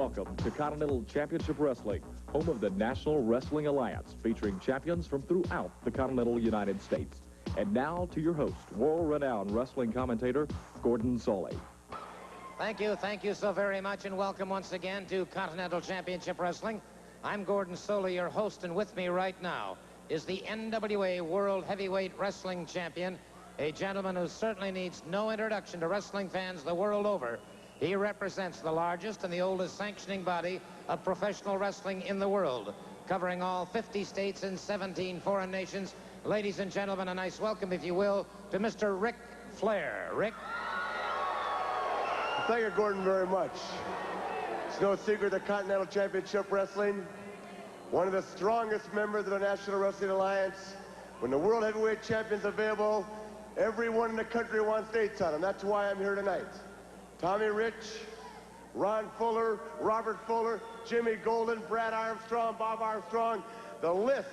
Welcome to Continental Championship Wrestling, home of the National Wrestling Alliance, featuring champions from throughout the continental United States. And now to your host, world-renowned wrestling commentator, Gordon Soley. Thank you so very much, and welcome once again to Continental Championship Wrestling. I'm Gordon Soley, your host, and with me right now is the NWA World Heavyweight Wrestling Champion, a gentleman who certainly needs no introduction to wrestling fans the world over. He represents the largest and the oldest sanctioning body of professional wrestling in the world, covering all 50 states and 17 foreign nations. Ladies and gentlemen, a nice welcome, if you will, to Mr. Ric Flair. Rick? Thank you, Gordon, very much. It's no secret that Continental Championship Wrestling, one of the strongest members of the National Wrestling Alliance. When the World Heavyweight Champion's available, everyone in the country wants dates on him. That's why I'm here tonight. Tommy Rich, Ron Fuller, Robert Fuller, Jimmy Golden, Brad Armstrong, Bob Armstrong. The list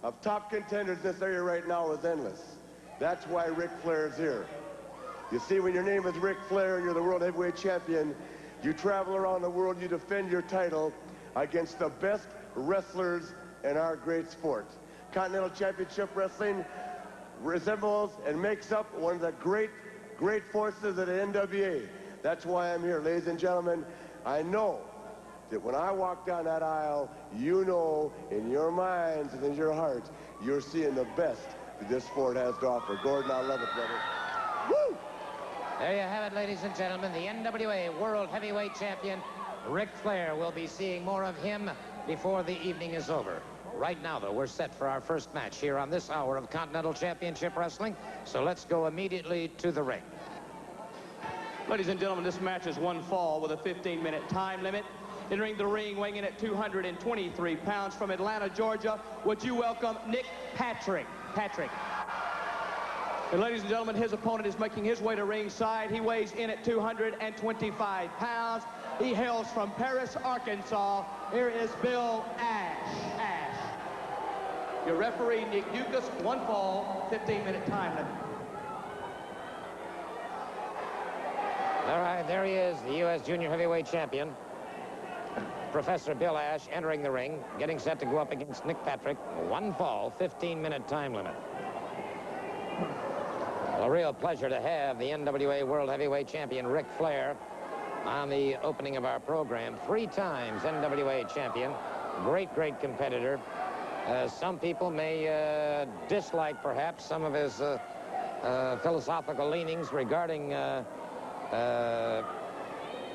of top contenders in this area right now is endless. That's why Ric Flair is here. You see, when your name is Ric Flair and you're the World Heavyweight Champion, you travel around the world, you defend your title against the best wrestlers in our great sport. Continental Championship Wrestling resembles and makes up one of the great forces of the NWA. That's why I'm here, ladies and gentlemen. I know that when I walk down that aisle, you know in your minds and in your hearts, you're seeing the best that this sport has to offer. Gordon, I love it, brother. Woo! There you have it, ladies and gentlemen. The NWA World Heavyweight Champion, Ric Flair. We'll be seeing more of him before the evening is over. Right now, though, we're set for our first match here on this hour of Continental Championship Wrestling. So let's go immediately to the ring. Ladies and gentlemen, this match is one fall with a 15-minute time limit. Entering the ring, weighing in at 223 pounds from Atlanta, Georgia, would you welcome Nick Patrick. And ladies and gentlemen, his opponent is making his way to ringside. He weighs in at 225 pounds. He hails from Paris, Arkansas. Here is Bill Ash. Your referee, Nick Dukas, one fall, 15-minute time limit. All right, there he is, the U.S. Junior Heavyweight Champion, Professor Bill Ash, entering the ring, getting set to go up against Nick Patrick. One fall, 15-minute time limit. A real pleasure to have the NWA World Heavyweight Champion, Ric Flair, on the opening of our program. 3 times NWA champion, great competitor. Some people may dislike, perhaps, some of his philosophical leanings regarding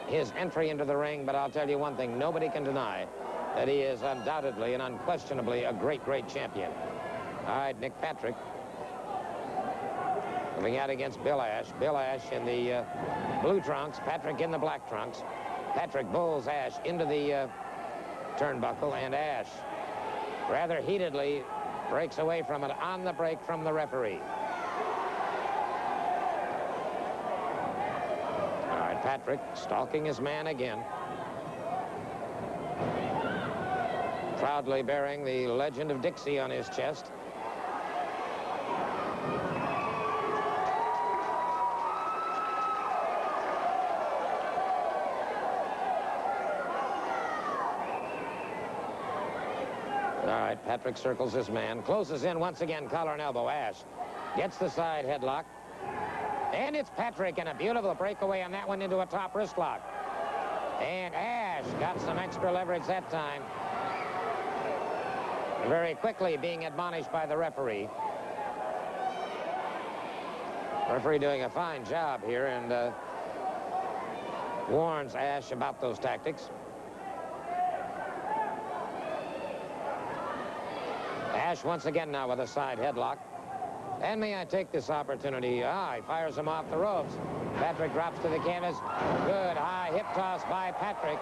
his entry into the ring, but I'll tell you one thing, nobody can deny that he is undoubtedly and unquestionably a great champion. All right, Nick Patrick moving out against Bill Ash. Bill Ash in the blue trunks, Patrick in the black trunks. Patrick bulls Ash into the turnbuckle, and Ash rather heatedly breaks away from it on the break from the referee. All right, Patrick stalking his man again. Proudly bearing the legend of Dixie on his chest. All right, Patrick circles his man, closes in once again, collar and elbow. Ash gets the side headlock. And it's Patrick, and a beautiful breakaway on that one into a top wrist lock. And Ash got some extra leverage that time. Very quickly being admonished by the referee. Referee doing a fine job here, and warns Ash about those tactics. Ash once again now with a side headlock. And may I take this opportunity? He fires him off the ropes. Patrick drops to the canvas. Good high hip toss by Patrick.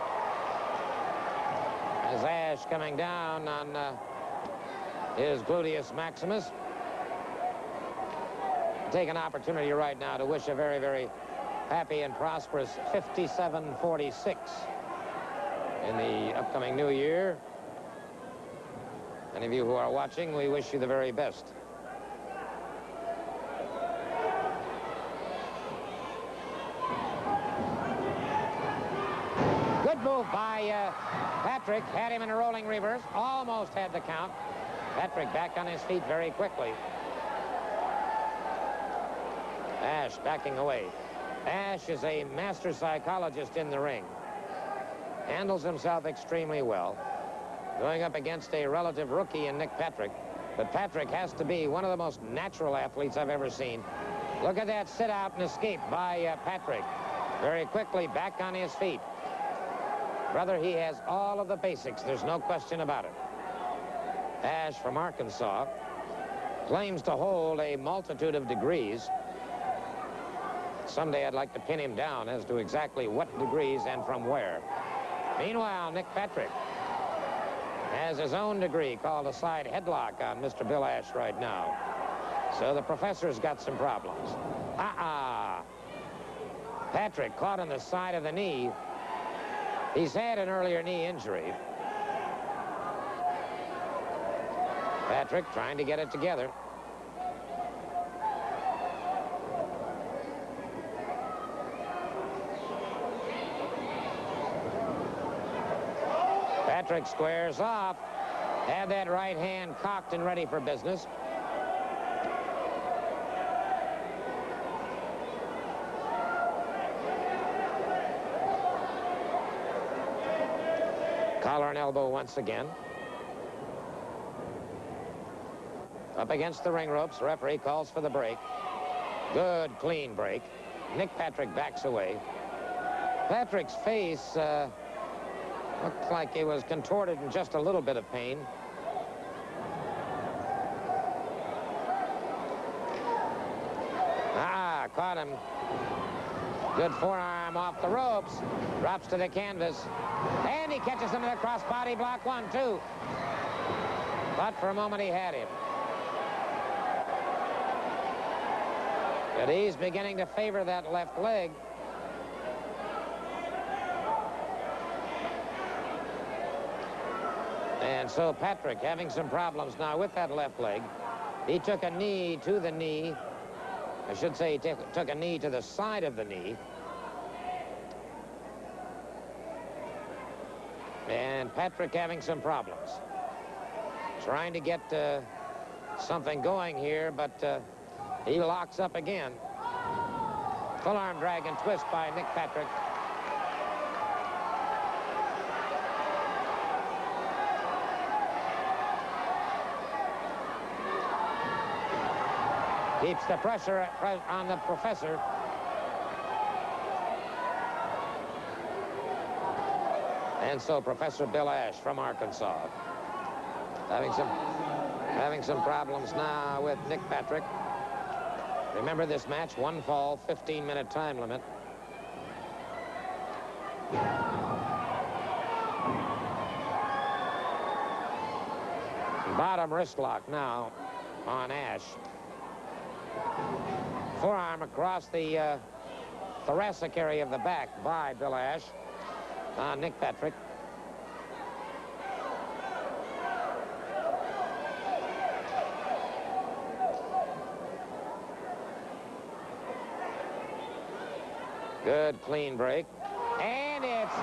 As Ash coming down on his gluteus maximus. Take an opportunity right now to wish a very happy and prosperous 5746 in the upcoming new year. Any of you who are watching, we wish you the very best. Good move by by Patrick. Had him in a rolling reverse. Almost had the count. Patrick back on his feet very quickly. Ash backing away. Ash is a master psychologist in the ring. Handles himself extremely well. Going up against a relative rookie in Nick Patrick. But Patrick has to be one of the most natural athletes I've ever seen. Look at that sit out and escape by Patrick. Very quickly back on his feet. Brother, he has all of the basics. There's no question about it. Ash from Arkansas claims to hold a multitude of degrees. Someday I'd like to pin him down as to exactly what degrees and from where. Meanwhile, Nick Patrick has his own degree called a side headlock on Mr. Bill Ash right now. So the professor's got some problems. Patrick caught on the side of the knee. He's had an earlier knee injury. Patrick trying to get it together. Patrick squares off. Had that right hand cocked and ready for business. Collar and elbow once again. Up against the ring ropes. Referee calls for the break. Good, clean break. Nick Patrick backs away. Patrick's face looked like he was contorted in just a little bit of pain. Caught him. Good forearm off the ropes. Drops to the canvas. And he catches him in the crossbody block. 1, 2. But for a moment he had him. But he's beginning to favor that left leg. And so Patrick having some problems now with that left leg. He took a knee to the knee. I should say he took a knee to the side of the knee. And Patrick having some problems. Trying to get something going here, but he locks up again. Full arm drag and twist by Nick Patrick. Keeps the pressure on the professor. And so Professor Bill Ash from Arkansas having some problems now with Nick Patrick. Remember this match, 1 fall, 15-minute time limit. Bottom wrist lock now on Ash. Forearm across the thoracic area of the back by Bill Ash on Nick Patrick. Good clean break. And it's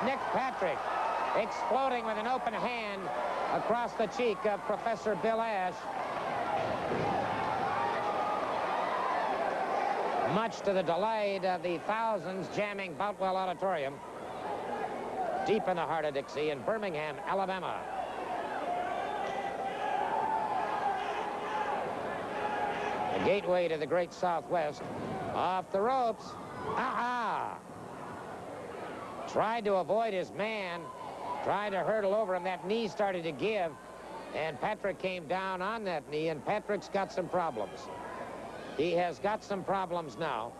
Nick Patrick exploding with an open hand across the cheek of Professor Bill Ash. Much to the delight of the thousands jamming Boutwell Auditorium, deep in the heart of Dixie in Birmingham, Alabama. The gateway to the great Southwest. Off the ropes. Tried to avoid his man. Tried to hurdle over him. That knee started to give. And Patrick came down on that knee, and Patrick's got some problems. He has got some problems now.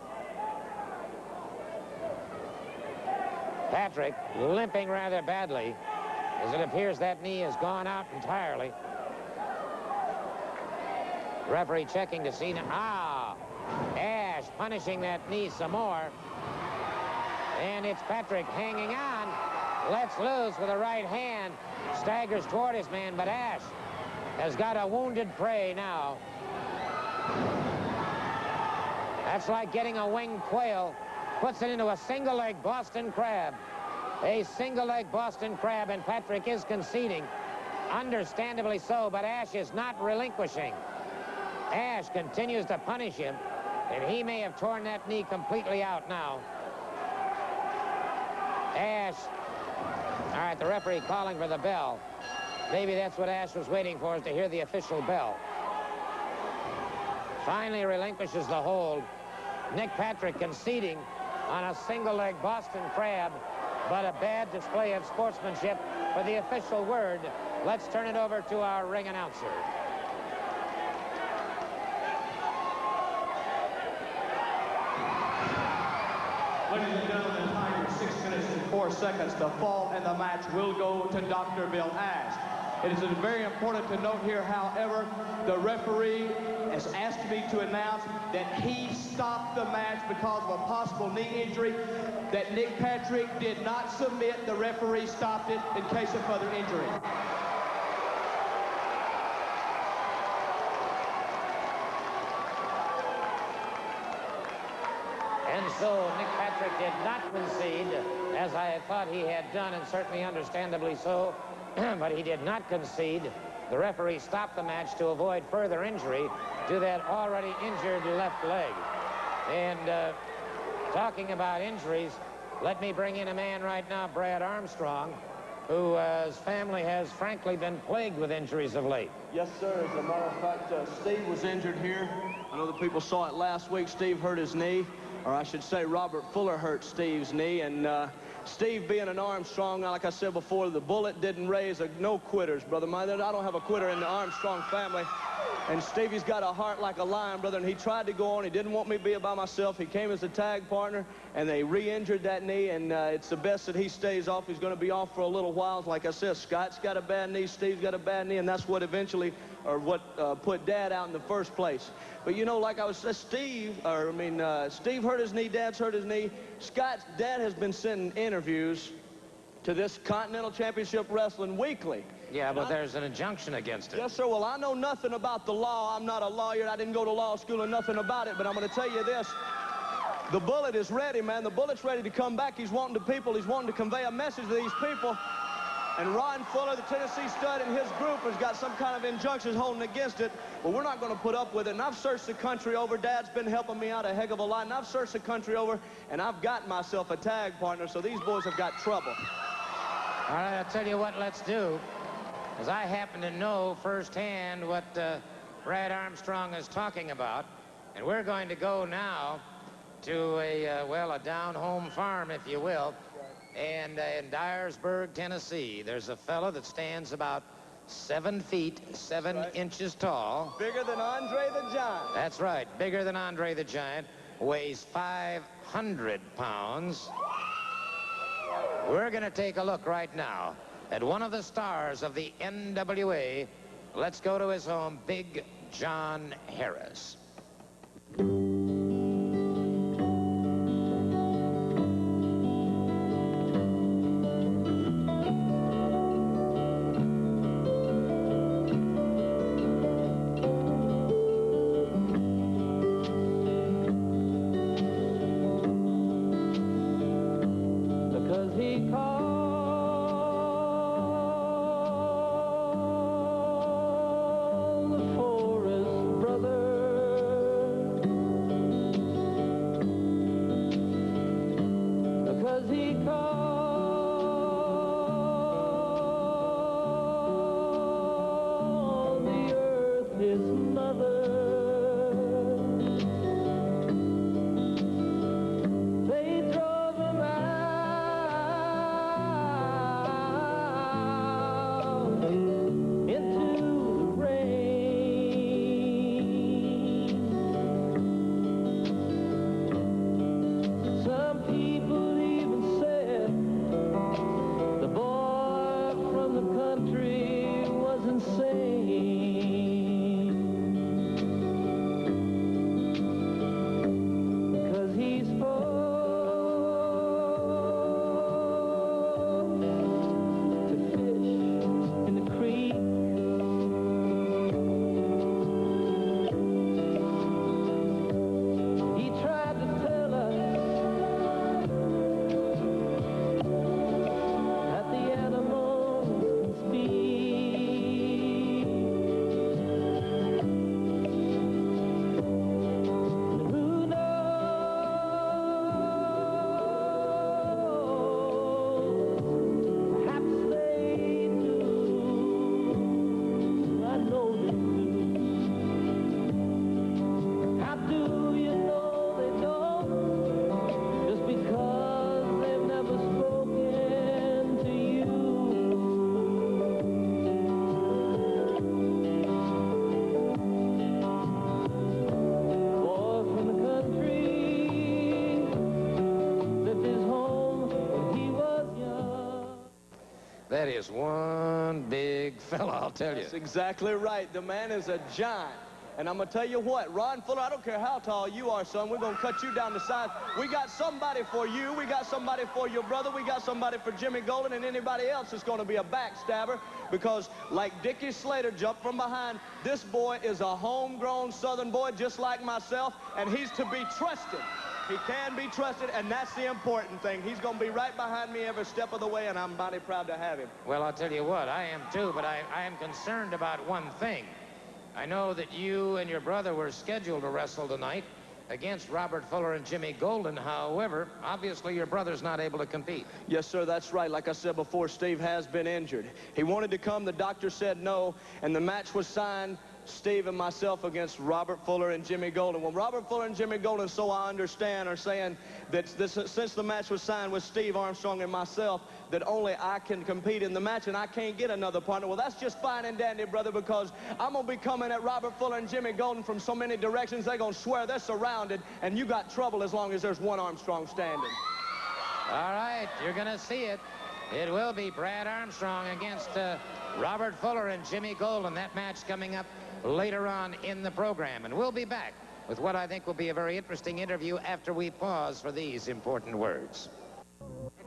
Patrick limping rather badly, as it appears that knee has gone out entirely. Referee checking to see now. Ash punishing that knee some more. And it's Patrick hanging on. Lets loose with a right hand. Staggers toward his man, but Ash has got a wounded prey now. That's like getting a winged quail, puts it into a single-leg Boston crab. A single-leg Boston Crab, and Patrick is conceding. Understandably so, but Ash is not relinquishing. Ash continues to punish him, and he may have torn that knee completely out now. Ash. All right, the referee calling for the bell. Maybe that's what Ash was waiting for, is to hear the official bell. Finally relinquishes the hold. Nick Patrick conceding on a single-leg Boston Crab, but a bad display of sportsmanship for the official word. Let's turn it over to our ring announcer. Ladies and gentlemen, time is 6 minutes and 4 seconds. The fall and the match will go to Dr. Bill Ash. It is very important to note here, however, the referee has asked me to announce that he stopped the match because of a possible knee injury, that Nick Patrick did not submit. The referee stopped it in case of further injury. And so Nick Patrick did not concede, as I had thought he had done, and certainly understandably so, but he did not concede. The referee stopped the match to avoid further injury to that already injured left leg. And talking about injuries, let me bring in a man right now, Brad Armstrong, whose family has frankly been plagued with injuries of late. Yes, sir. As a matter of fact, Steve was injured here. I know the people saw it last week. Steve hurt his knee, or I should say Robert Fuller hurt Steve's knee. And Steve, being an Armstrong, like I said before, the bullet didn't raise no quitters, brother. I don't have a quitter in the Armstrong family. And Stevie's got a heart like a lion, brother, and he tried to go on. He didn't want me to be by myself. He came as a tag partner, and they re-injured that knee, and it's the best that he stays off. He's going to be off for a little while. Like I said, Scott's got a bad knee, Steve's got a bad knee, and that's what eventually, or what put Dad out in the first place. But, you know, like I was saying, Steve hurt his knee, Dad's hurt his knee. Scott's dad has been sending interviews to this Continental Championship Wrestling weekly. Yeah, but there's an injunction against it. Yes, sir. Well, I know nothing about the law. I'm not a lawyer. I didn't go to law school or nothing about it, but I'm going to tell you this. The bullet is ready, man. The bullet's ready to come back. He's wanting to convey a message to these people. And Ron Fuller, the Tennessee stud, and his group has got some kind of injunctions holding against it. But we're not going to put up with it. And I've searched the country over. Dad's been helping me out a heck of a lot. And I've searched the country over, and I've got myself a tag partner. So these boys have got trouble. All right, I'll tell you what let's do. As I happen to know firsthand what Brad Armstrong is talking about, and we're going to go now to a down-home farm, if you will, and in Dyersburg, Tennessee. There's a fellow that stands about 7 feet, 7 inches tall. Bigger than Andre the Giant. That's right, bigger than Andre the Giant, weighs 500 pounds. We're going to take a look right now at one of the stars of the NWA. Let's go to his home, Big John Harris. Because he called the forest brother. Well, I'll tell you. That's exactly right. The man is a giant. And I'm going to tell you what, Ron Fuller, I don't care how tall you are, son, we're going to cut you down to size. We got somebody for you. We got somebody for your brother. We got somebody for Jimmy Golden, and anybody else is going to be a backstabber because, like Dickie Slater jumped from behind, this boy is a homegrown Southern boy just like myself, and he's to be trusted. He can be trusted, and that's the important thing. He's going to be right behind me every step of the way, and I'm mighty proud to have him. Well, I'll tell you what, I am too, but I am concerned about one thing. I know that you and your brother were scheduled to wrestle tonight against Robert Fuller and Jimmy Golden. However, obviously your brother's not able to compete. Yes, sir, that's right. Like I said before, Steve has been injured. He wanted to come, the doctor said no, and the match was signed, Steve and myself against Robert Fuller and Jimmy Golden. Well, Robert Fuller and Jimmy Golden, so I understand, are saying that since the match was signed with Steve Armstrong and myself, that only I can compete in the match and I can't get another partner. Well, that's just fine and dandy, brother, because I'm going to be coming at Robert Fuller and Jimmy Golden from so many directions, they're going to swear they're surrounded, and you got trouble as long as there's one Armstrong standing. All right, you're going to see it. It will be Brad Armstrong against Robert Fuller and Jimmy Golden. That match coming up later on in the program. And we'll be back with what I think will be a very interesting interview after we pause for these important words.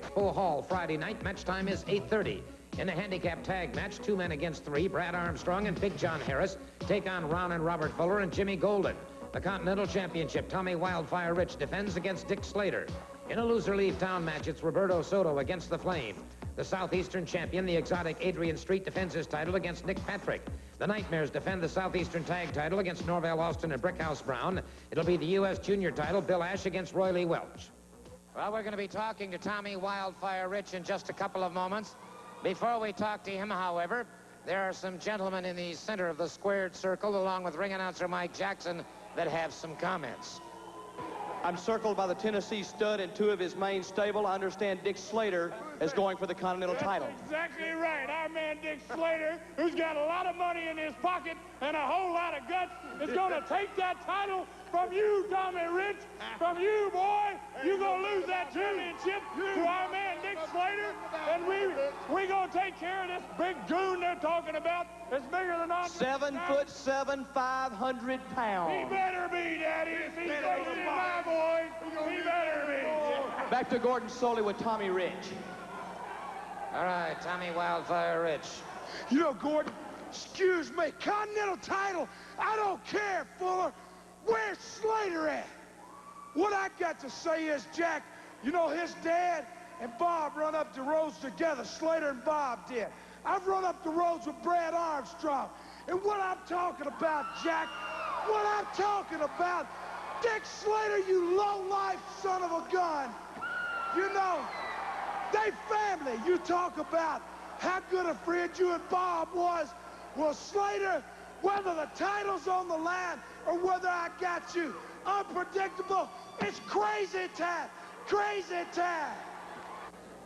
Expo Hall Friday night. Match time is 8:30. In a handicap tag match, 2 men against 3, Brad Armstrong and Big John Harris take on Ron and Robert Fuller and Jimmy Golden. The Continental Championship, Tommy Wildfire Rich defends against Dick Slater. In a loser-leave town match, it's Roberto Soto against the Flame. The Southeastern champion, the exotic Adrian Street, defends his title against Nick Patrick. The Nightmares defend the Southeastern tag title against Norvell Austin and Brickhouse Brown. It'll be the U.S. Junior title, Bill Ash against Roy Lee Welch. Well, we're going to be talking to Tommy Wildfire Rich in just a couple of moments. Before we talk to him, however, there are some gentlemen in the center of the squared circle, along with ring announcer Mike Jackson, that have some comments. I'm circled by the Tennessee Stud and 2 of his main stable. I understand Dick Slater is going for the Continental title. That's exactly right. Our man Dick Slater, who's got a lot of money in his pocket and a whole lot of guts, is going to take that title from you, Tommy Rich. From you, boy. You're going to lose that championship to our man Dick Slater. And we're going to take care of this big goon they're talking about. It's bigger than us. 7'7", 500 pounds. He better be, Daddy. If he's going to be my boy, he better be. Back to Gordon Soley with Tommy Rich. All right, Tommy Wildfire Rich. You know, Gordon, excuse me, Continental title, I don't care, Fuller. Where's Slater at? What I got to say is, Jack, you know, his dad and Bob run up the roads together. Slater and Bob did. I've run up the roads with Brad Armstrong. And what I'm talking about, Jack, what I'm talking about, Dick Slater, you low-life son of a gun. You know, they family. You talk about how good a friend you and Bob was. Well, Slater, whether the title's on the line or whether I got you, unpredictable, it's crazy time, crazy time.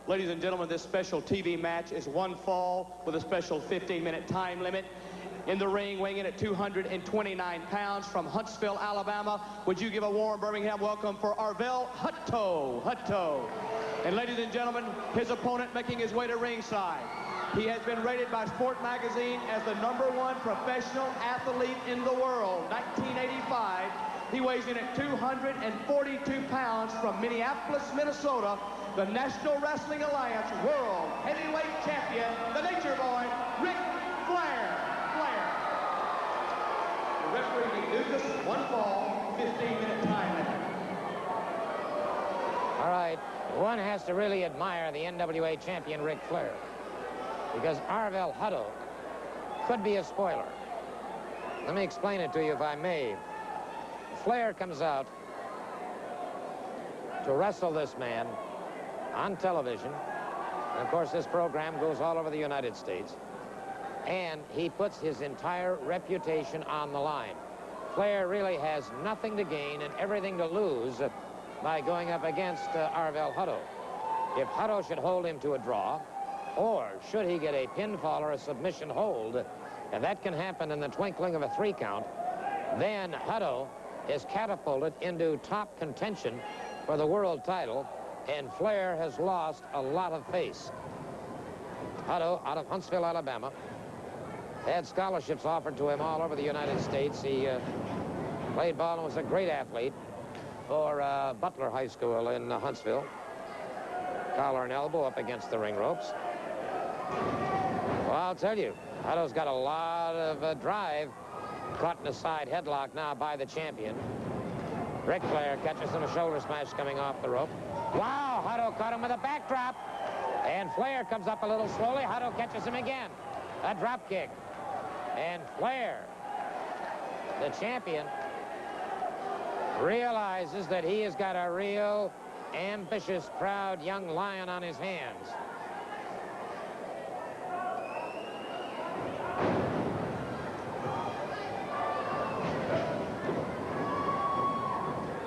Ladies and gentlemen, this special TV match is one fall with a special 15-minute time limit. In the ring, weighing in at 229 pounds from Huntsville, Alabama. Would you give a warm Birmingham welcome for Arvell Hutto. And ladies and gentlemen, his opponent making his way to ringside. He has been rated by Sport Magazine as the #1 professional athlete in the world, 1985. He weighs in at 242 pounds from Minneapolis, Minnesota, the National Wrestling Alliance World Heavyweight Champion, the Nature Boy, Ric Flair. The referee reduced this one fall, 15-minute time limit. All right, one has to really admire the NWA champion, Ric Flair, because Arvell Hutto could be a spoiler. Let me explain it to you, if I may. Flair comes out to wrestle this man on television. And of course, this program goes all over the United States. And he puts his entire reputation on the line. Flair really has nothing to gain and everything to lose by going up against Arvell Hutto. If Hutto should hold him to a draw, or should he get a pinfall or a submission hold, and that can happen in the twinkling of a 3 count, then Hutto is catapulted into top contention for the world title, and Flair has lost a lot of face. Hutto out of Huntsville, Alabama, Had scholarships offered to him all over the United States. He played ball and was a great athlete for Butler High School in Huntsville. Collar and elbow up against the ring ropes. Well, I'll tell you, Hutto's got a lot of drive. Caught in a side headlock now by the champion. Ric Flair catches him, a shoulder smash coming off the rope. Wow, Hutto caught him with a backdrop. And Flair comes up a little slowly. Hutto catches him again. A drop kick. And Flair, the champion, realizes that he has got a real ambitious, proud young lion on his hands.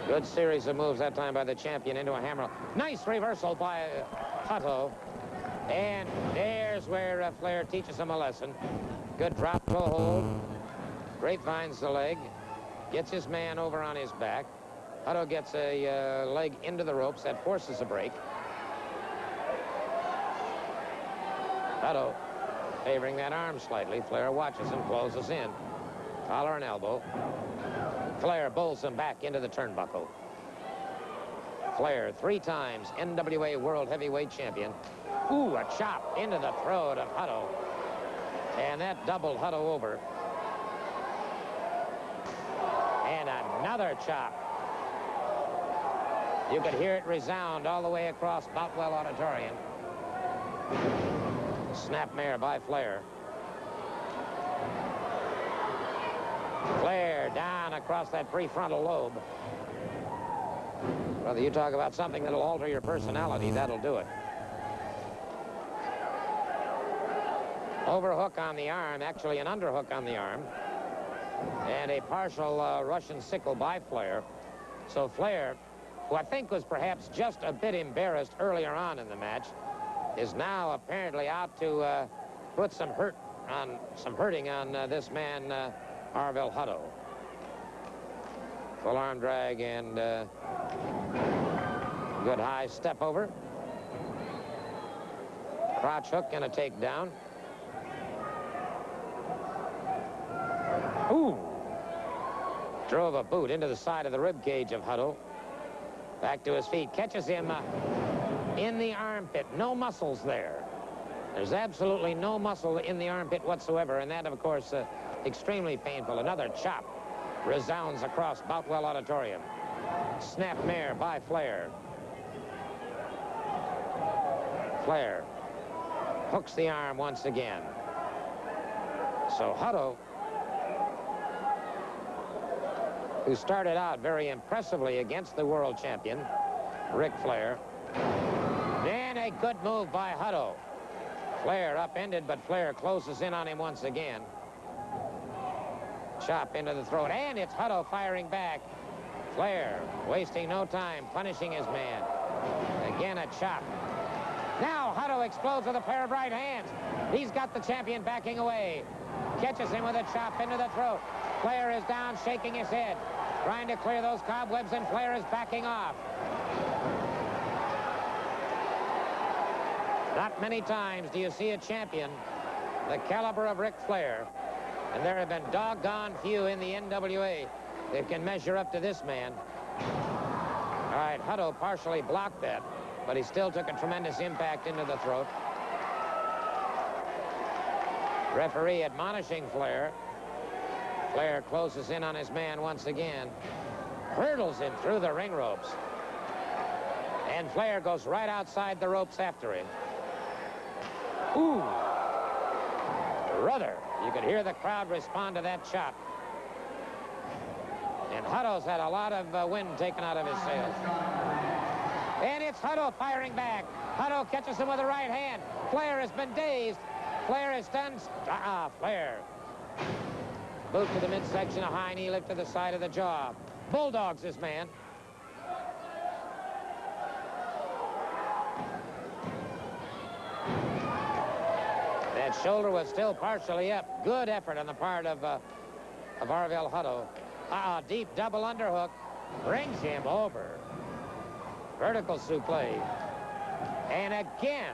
Good series of moves that time by the champion into a hammer. Nice reversal by Hutto. And there's where Flair teaches him a lesson. Good drop to a hold. Grapevines the leg. Gets his man over on his back. Hutto gets a leg into the ropes. That forces a break. Hutto favoring that arm slightly. Flair watches him, closes in. Collar and elbow. Flair bowls him back into the turnbuckle. Flair, 3 times NWA World Heavyweight Champion. Ooh, a chop into the throat of Hutto. And that doubled Hutto over. And another chop. You could hear it resound all the way across Boutwell Auditorium. Snapmare by Flair. Flair down across that prefrontal lobe. Brother, you talk about something that'll alter your personality, that'll do it. Overhook on the arm, actually an underhook on the arm. And a partial Russian sickle by Flair. So Flair, who I think was perhaps just a bit embarrassed earlier on in the match, is now apparently out to put some hurting on this man, Arvell Hutto. Full arm drag and good high step over. Crotch hook and a takedown. Ooh! Drove a boot into the side of the rib cage of Hutto. Back to his feet. Catches him in the armpit. No muscles there. There's absolutely no muscle in the armpit whatsoever. And that, of course, extremely painful. Another chop resounds across Boutwell Auditorium. Snapmare by Flair. Flair hooks the arm once again. So Hutto, who started out very impressively against the world champion, Ric Flair. Then a good move by Hutto. Flair upended, but Flair closes in on him once again. Chop into the throat, and it's Hutto firing back. Flair wasting no time, punishing his man. Again, a chop. Now Hutto explodes with a pair of right hands. He's got the champion backing away. Catches him with a chop into the throat. Flair is down, shaking his head, trying to clear those cobwebs, and Flair is backing off. Not many times do you see a champion the caliber of Ric Flair, and there have been doggone few in the NWA that can measure up to this man. All right, Hutto partially blocked that, but he still took a tremendous impact into the throat. Referee admonishing Flair. Flair closes in on his man once again. Hurdles him through the ring ropes. And Flair goes right outside the ropes after him. Ooh. Brother, you could hear the crowd respond to that chop. And Hutto's had a lot of wind taken out of his sails. And it's Hutto firing back. Hutto catches him with the right hand. Flair has been dazed. Flair is done. Flair. Boot to the midsection, a high knee lift to the side of the jaw. Bulldogs this man. That shoulder was still partially up. Good effort on the part of Arvell Hutto. Deep double underhook. Brings him over. Vertical suplex. And again,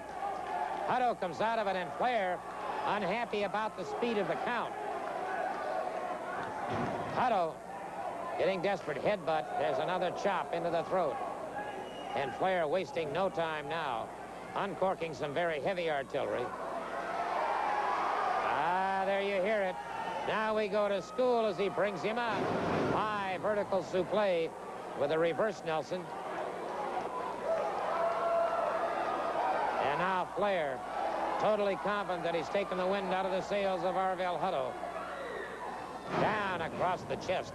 Hutto comes out of it, and Flair unhappy about the speed of the count. Hutto getting desperate. Headbutt. There's another chop into the throat. And Flair wasting no time now, uncorking some very heavy artillery. Ah, there you hear it. Now we go to school as he brings him out. High vertical suplex with a reverse Nelson. And now Flair, totally confident that he's taken the wind out of the sails of Arvel Hutto. Down across the chest.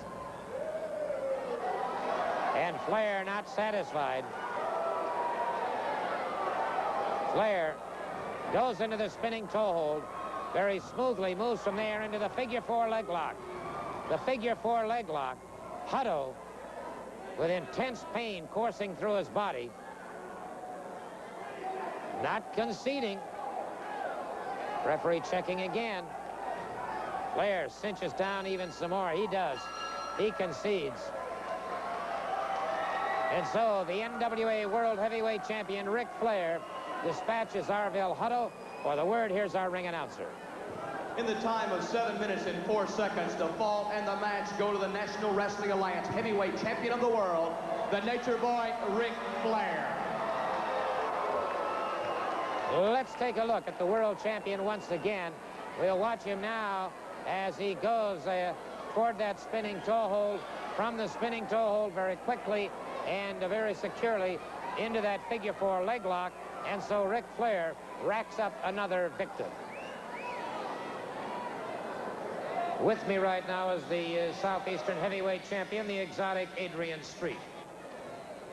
And Flair not satisfied. Flair goes into the spinning toe hold. Very smoothly moves from there into the figure 4 leg lock. The figure 4 leg lock. Hutto, with intense pain coursing through his body, not conceding. Referee checking again. Flair cinches down even some more. He does. He concedes. And so the NWA World Heavyweight Champion Ric Flair dispatches Arvel Hutto. For the word, here's our ring announcer. In the time of 7 minutes and 4 seconds, the fall and the match go to the National Wrestling Alliance Heavyweight Champion of the World, the Nature Boy, Ric Flair. Let's take a look at the world champion once again. We'll watch him now as he goes toward that spinning toe hold, from the spinning toe hold very quickly and very securely into that figure 4 leg lock. And so Ric Flair racks up another victim. With me right now is the Southeastern Heavyweight Champion, the exotic Adrian Street.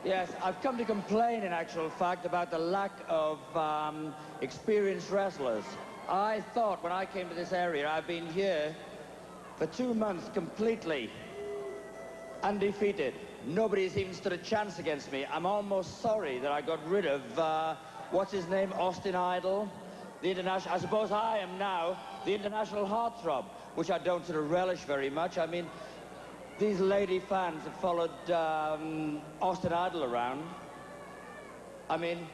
Yes, I've come to complain, in actual fact, about the lack of experienced wrestlers. I thought when I came to this area, I've been here for 2 months completely undefeated. Nobody's even stood a chance against me. I'm almost sorry that I got rid of, what's his name, Austin Idol, the international, I suppose I am now the international heartthrob, which I don't sort of relish very much. I mean, these lady fans have followed Austin Idol around. I mean,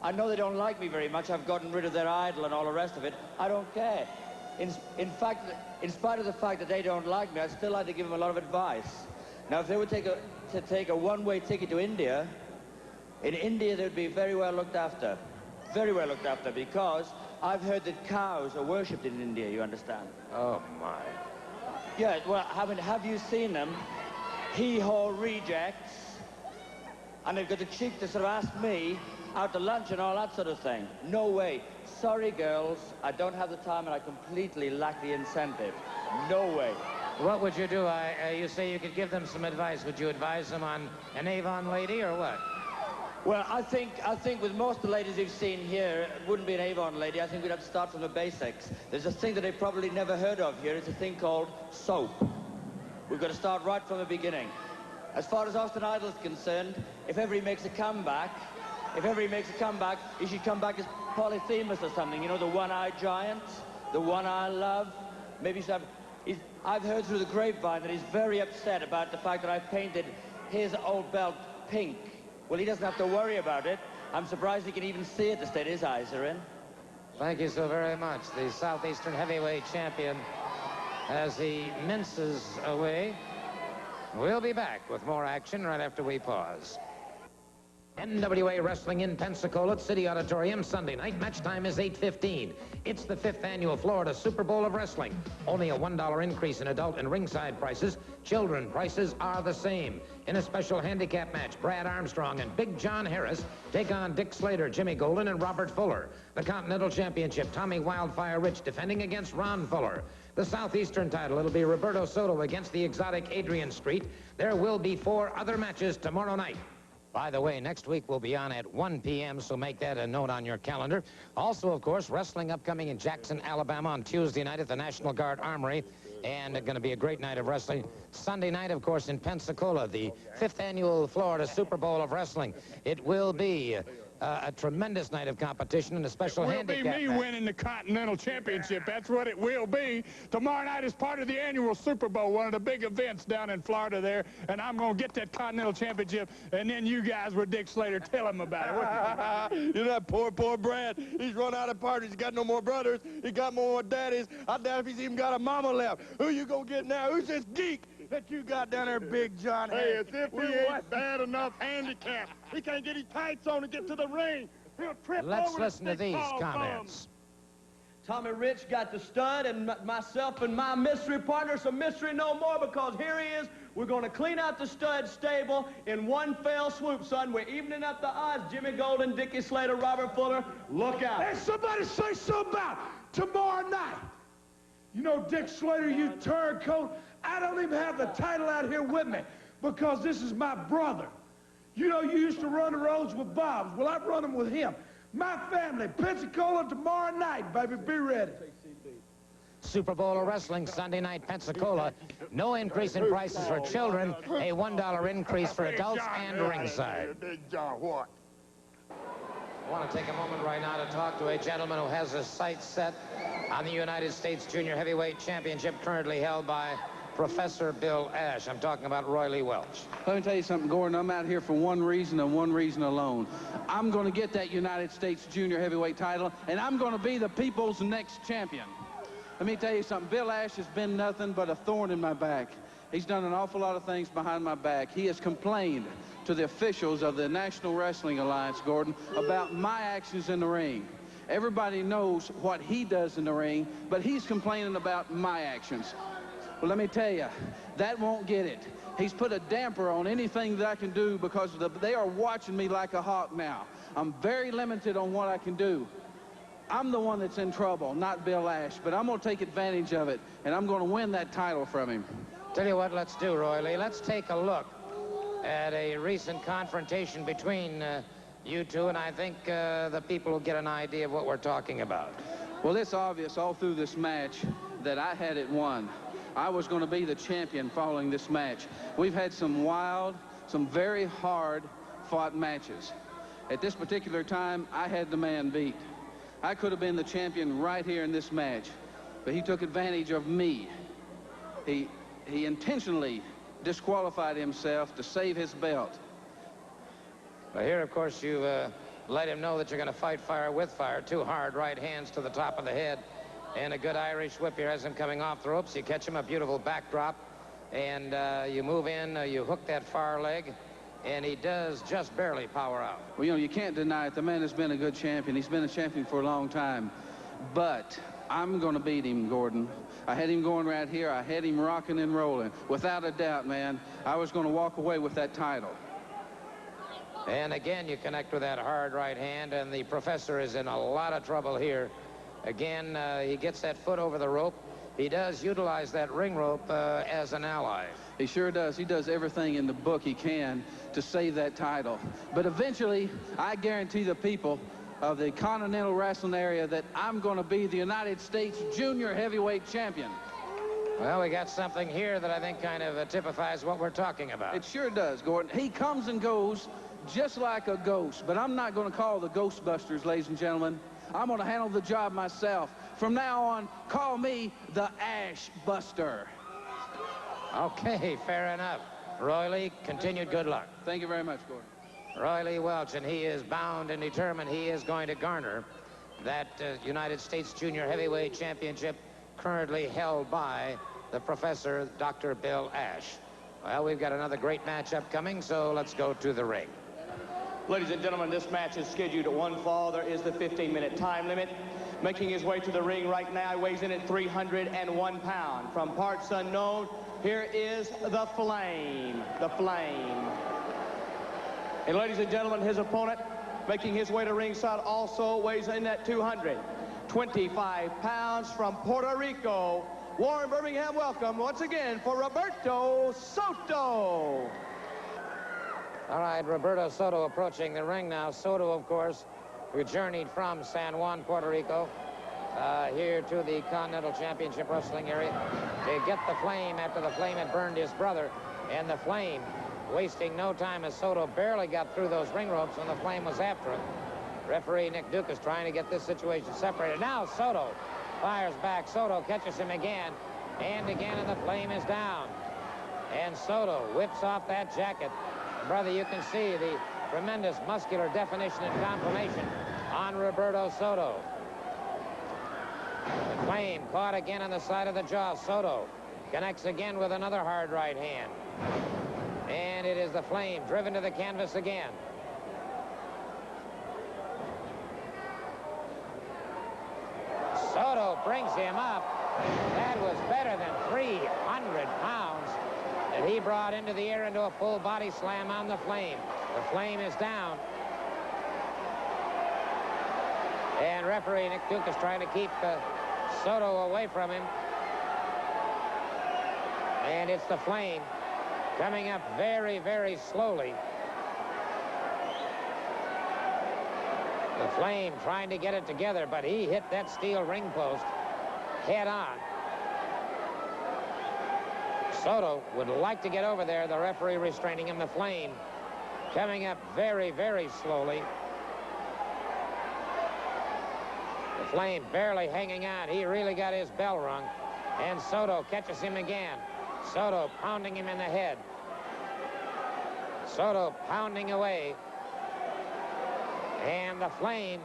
I know they don't like me very much. I've gotten rid of their idol and all the rest of it. I don't care. In fact, in spite of the fact that they don't like me, I'd still like to give them a lot of advice. Now, if they would take a one-way ticket to India, in India they'd be very well looked after. Very well looked after, because I've heard that cows are worshipped in India, you understand? Oh, my. Yeah, well, have you seen them? Hee-haw rejects. And they've got the cheek to sort of ask me out to lunch and all that sort of thing. No way. Sorry, girls, I don't have the time and I completely lack the incentive. No way. What would you do? You say you could give them some advice. Would you advise them on an Avon lady or what? Well, I think with most of the ladies you've seen here, it wouldn't be an Avon lady. I think we'd have to start from the basics. There's a thing that they've probably never heard of here. It's a thing called soap. We've got to start right from the beginning. As far as Austin Idol's concerned, if ever he makes a comeback, he should come back as Polyphemus or something. You know, the one-eyed giant, the one-eyed love. Maybe he should have... I've heard through the grapevine that he's very upset about the fact that I painted his old belt pink. Well, he doesn't have to worry about it. I'm surprised he can even see it, the state his eyes are in. Thank you so very much. The Southeastern Heavyweight Champion, as he minces away. We'll be back with more action right after we pause. NWA Wrestling in Pensacola at City Auditorium Sunday night. Match time is 8:15. It's the 5th annual Florida Super Bowl of Wrestling. Only a $1 increase in adult and ringside prices. Children prices are the same. In a special handicap match, Brad Armstrong and Big John Harris take on Dick Slater, Jimmy Golden, and Robert Fuller. The Continental Championship, Tommy Wildfire Rich defending against Ron Fuller. The Southeastern title, it'll be Roberto Soto against the exotic Adrian Street. There will be 4 other matches tomorrow night. By the way, next week we'll be on at 1 p.m., so make that a note on your calendar. Also, of course, wrestling upcoming in Jackson, Alabama on Tuesday night at the National Guard Armory. And going to be a great night of wrestling. Sunday night, of course, in Pensacola, the 5th annual Florida Super Bowl of Wrestling. It will be a tremendous night of competition and a special handicap. It will be me match. winning the Continental Championship. That's what it will be. Tomorrow night is part of the annual Super Bowl, one of the big events down in Florida there, and I'm going to get that Continental Championship, and then you guys with Dick Slater, tell him about it. You know that poor Brad. He's run out of parties. He got no more brothers. He got more daddies. I doubt if he's even got a mama left. Who you going to get now? Who's this geek that you got down there, Big John? Hey, as if he ain't bad enough handicap. He can't get his tights on to get to the ring. He'll trip Let's over listen to the these big ball comments. Tommy Rich got the stud, and myself and my mystery partner, some mystery no more, because here he is. We're going to clean out the stud stable in one fell swoop, son. We're evening up the odds. Jimmy Golden, Dickie Slater, Robert Fuller, look out. Hey, somebody say something about tomorrow night. You know, Dick Slater, you turncoat, I don't even have the title out here with me because this is my brother. You know, you used to run the roads with Bob's. Well, I've run them with him. My family, Pensacola tomorrow night, baby. Be ready. Super Bowl of Wrestling, Sunday night, Pensacola. No increase in prices for children. A $1 increase for adults and ringside. Big John, what? I want to take a moment right now to talk to a gentleman who has his sights set on the United States Junior Heavyweight Championship currently held by Professor Bill Ash. I'm talking about Roy Lee Welch. Let me tell you something, Gordon. I'm out here for one reason and one reason alone. I'm going to get that United States Junior Heavyweight title, and I'm going to be the people's next champion. Let me tell you something. Bill Ash has been nothing but a thorn in my back. He's done an awful lot of things behind my back. He has complained to the officials of the National Wrestling Alliance, Gordon, about my actions in the ring. Everybody knows what he does in the ring, but he's complaining about my actions. Well, let me tell you, that won't get it. He's put a damper on anything that I can do because they are watching me like a hawk now. I'm very limited on what I can do. I'm the one that's in trouble, not Bill Ash, but I'm going to take advantage of it, and I'm going to win that title from him. Tell you what, let's do, Roy Lee. Let's take a look at a recent confrontation between you two, and I think the people will get an idea of what we're talking about. Well, it's obvious all through this match that I had it won. I was going to be the champion following this match. We've had some wild, some very hard-fought matches. At this particular time, I had the man beat. I could have been the champion right here in this match, but he took advantage of me. He intentionally disqualified himself to save his belt. Well, here, of course, you let him know that you're going to fight fire with fire. Two hard right hands to the top of the head. And a good Irish whip here has him coming off the ropes. You catch him, a beautiful backdrop. And you move in, you hook that far leg. And he does just barely power out. Well, you know, you can't deny it. The man has been a good champion. He's been a champion for a long time. But I'm going to beat him, Gordon. I had him going right here. I had him rocking and rolling. Without a doubt, man, I was going to walk away with that title. And again, you connect with that hard right hand, and the professor is in a lot of trouble here. Again, he gets that foot over the rope. He does utilize that ring rope as an ally. He sure does. He does everything in the book he can to save that title. But eventually, I guarantee the people of the Continental Wrestling area that I'm going to be the United States Junior Heavyweight Champion. Well, we got something here that I think kind of typifies what we're talking about. It sure does, Gordon. He comes and goes just like a ghost, but I'm not going to call the Ghostbusters, ladies and gentlemen. I'm going to handle the job myself. From now on, call me the Ash Buster. Okay, fair enough. Roy Lee, continued good luck. Thank you very much, Gordon. Roy Lee Welch, and he is bound and determined he is going to garner that United States Junior Heavyweight Championship currently held by the Professor, Dr. Bill Ash. Well, we've got another great matchup coming, so let's go to the ring. Ladies and gentlemen, this match is scheduled at one fall. There is the 15-minute time limit. Making his way to the ring right now, he weighs in at 301 pounds. From parts unknown, here is the Flame. The Flame. And ladies and gentlemen, his opponent, making his way to ringside, also weighs in at 225 pounds from Puerto Rico. Warren Birmingham, welcome once again for Roberto Soto. All right, Roberto Soto approaching the ring now. Soto, of course, who journeyed from San Juan, Puerto Rico, here to the Continental Championship Wrestling area to get the Flame after the Flame had burned his brother. And the Flame, wasting no time as Soto barely got through those ring ropes when the Flame was after him. Referee Nick Duke is trying to get this situation separated. Now Soto fires back. Soto catches him again and again, and the flame is down. And Soto whips off that jacket. Brother, you can see the tremendous muscular definition and conformation on Roberto Soto. The flame caught again on the side of the jaw. Soto connects again with another hard right hand. And it is the flame driven to the canvas again. Soto brings him up. That was better than 300 pounds that he brought into the air into a full body slam on the flame. The flame is down. And referee Nick Duke is trying to keep Soto away from him. And it's the flame coming up very, very slowly. The flame trying to get it together, but he hit that steel ring post head on. Soto would like to get over there. The referee restraining him. The flame coming up very, very slowly. The flame barely hanging on. He really got his bell rung. And Soto catches him again. Soto pounding him in the head. Soto pounding away. And the flame,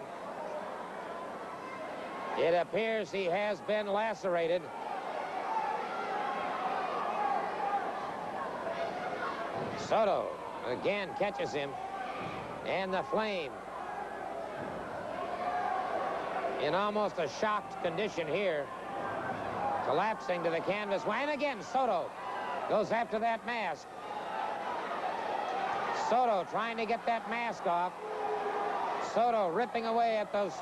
it appears he has been lacerated. Soto again catches him. And the flame, in almost a shocked condition here, collapsing to the canvas. And again, Soto goes after that mask. Soto trying to get that mask off. Soto ripping away at those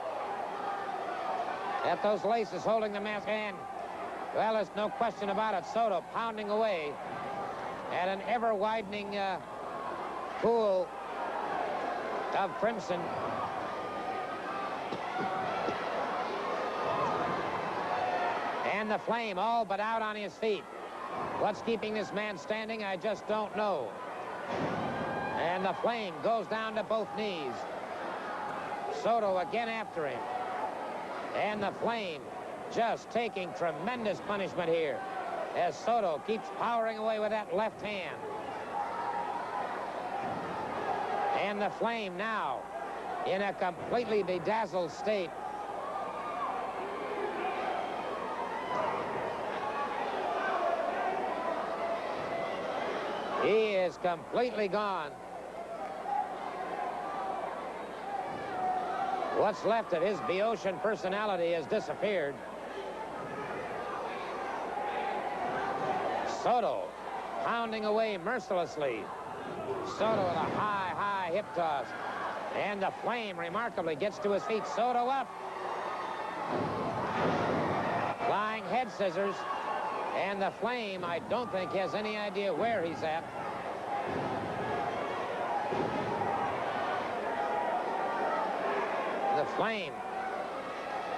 laces holding the mask. And, well, there's no question about it. Soto pounding away at an ever-widening pool of crimson. And the flame all but out on his feet. What's keeping this man standing, I just don't know. And the flame goes down to both knees. Soto again after him. And the flame just taking tremendous punishment here as Soto keeps powering away with that left hand. And the flame now in a completely bedazzled state. He is completely gone. What's left of his Boeotian personality has disappeared. Soto pounding away mercilessly. Soto with a high hip toss. And the flame remarkably gets to his feet. Soto up. Flying head scissors. And the flame, I don't think, has any idea where he's at. The flame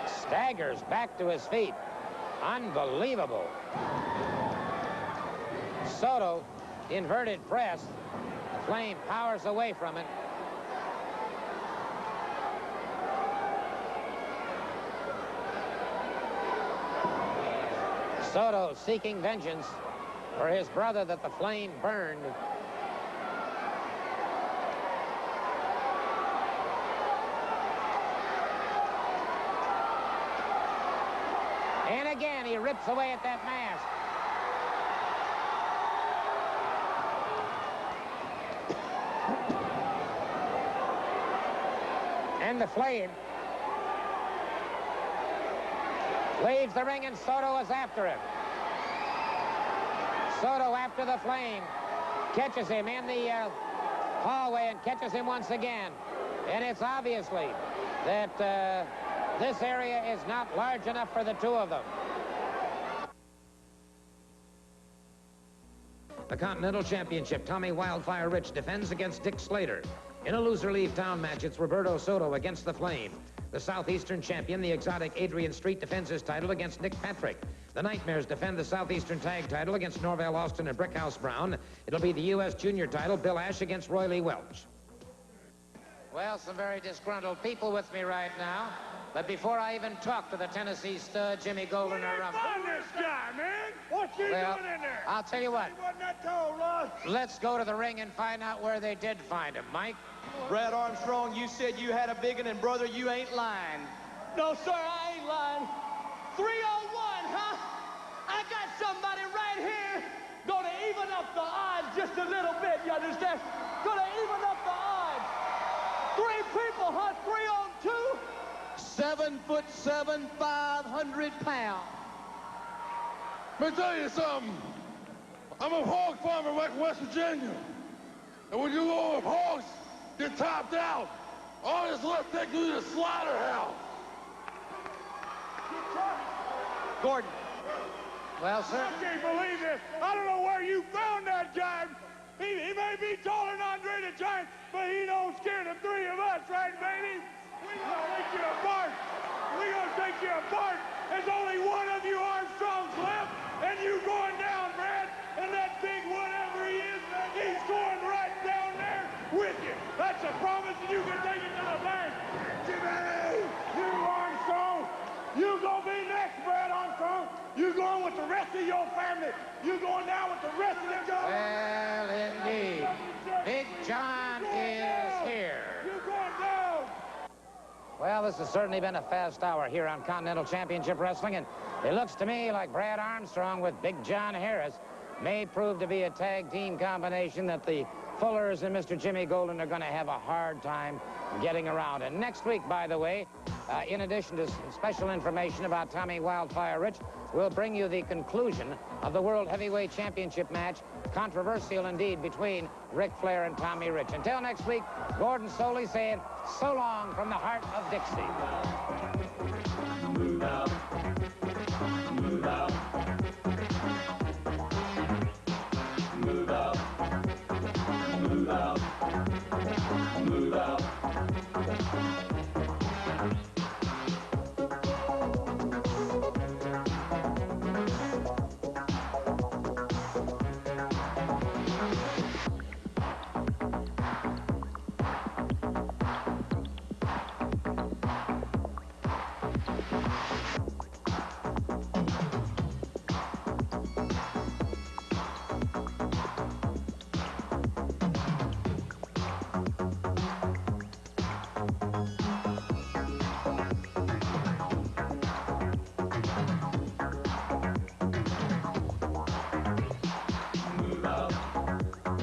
staggers back to his feet. Unbelievable. Soto, inverted press. The flame powers away from it. Soto seeking vengeance for his brother that the flame burned. And again, he rips away at that mask. And the flame leaves the ring, and Soto is after him. Soto after the flame. Catches him in the hallway and catches him once again. And it's obviously that this area is not large enough for the two of them. The Continental Championship, Tommy Wildfire Rich defends against Dick Slater. In a loser-leave town match, it's Roberto Soto against the Flame. The Southeastern champion, the exotic Adrian Street, defends his title against Nick Patrick. The Nightmares defend the Southeastern tag title against Norvell Austin and Brickhouse Brown. It'll be the U.S. junior title, Bill Ash against Roy Lee Welch. Well, some very disgruntled people with me right now. But before I even talk to the Tennessee stud, Jimmy Goldner... Find this guy, man. What's he doing in there? I'll tell you what. He wasn't that tall, Ross. Let's go to the ring and find out where they did find him. Mike? Brad Armstrong, you said you had a big one, and brother, you ain't lying. No, sir, I ain't lying. 301, huh? I got somebody right here gonna even up the odds just a little bit, you understand? Gonna even up the odds. 3 people, huh? 3 on 2. 7'7", 500 pounds. Let me tell you something. I'm a hog farmer back in West Virginia. And when you go with hogs, get topped out. All this left take you to the slaughterhouse. Gordon. Well, sir. I can't believe this. I don't know where you found that guy. He may be taller than Andre the Giant, but he don't scare the 3 of us, right, baby? We're gonna take you apart. We're gonna take you apart. There's only one of you Armstrongs left, and you going down, Brad. And that big whatever he is, he's going right down there with you. That's a promise, and you can take it to the bank. Jimmy, you Armstrong, you gonna be next, Brad Armstrong. You going with the rest of your family. You going down with the rest of them guys. Well, indeed. Big John is here. You going down. Well, this has certainly been a fast hour here on Continental Championship Wrestling, and it looks to me like Brad Armstrong with Big John Harris may prove to be a tag team combination that the Fullers and Mr. Jimmy Golden are going to have a hard time getting around. And next week, by the way, in addition to some special information about Tommy Wildfire Rich, we'll bring you the conclusion of the World Heavyweight Championship match, controversial indeed, between Ric Flair and Tommy Rich. Until next week, Gordon Soley saying so long from the heart of Dixie.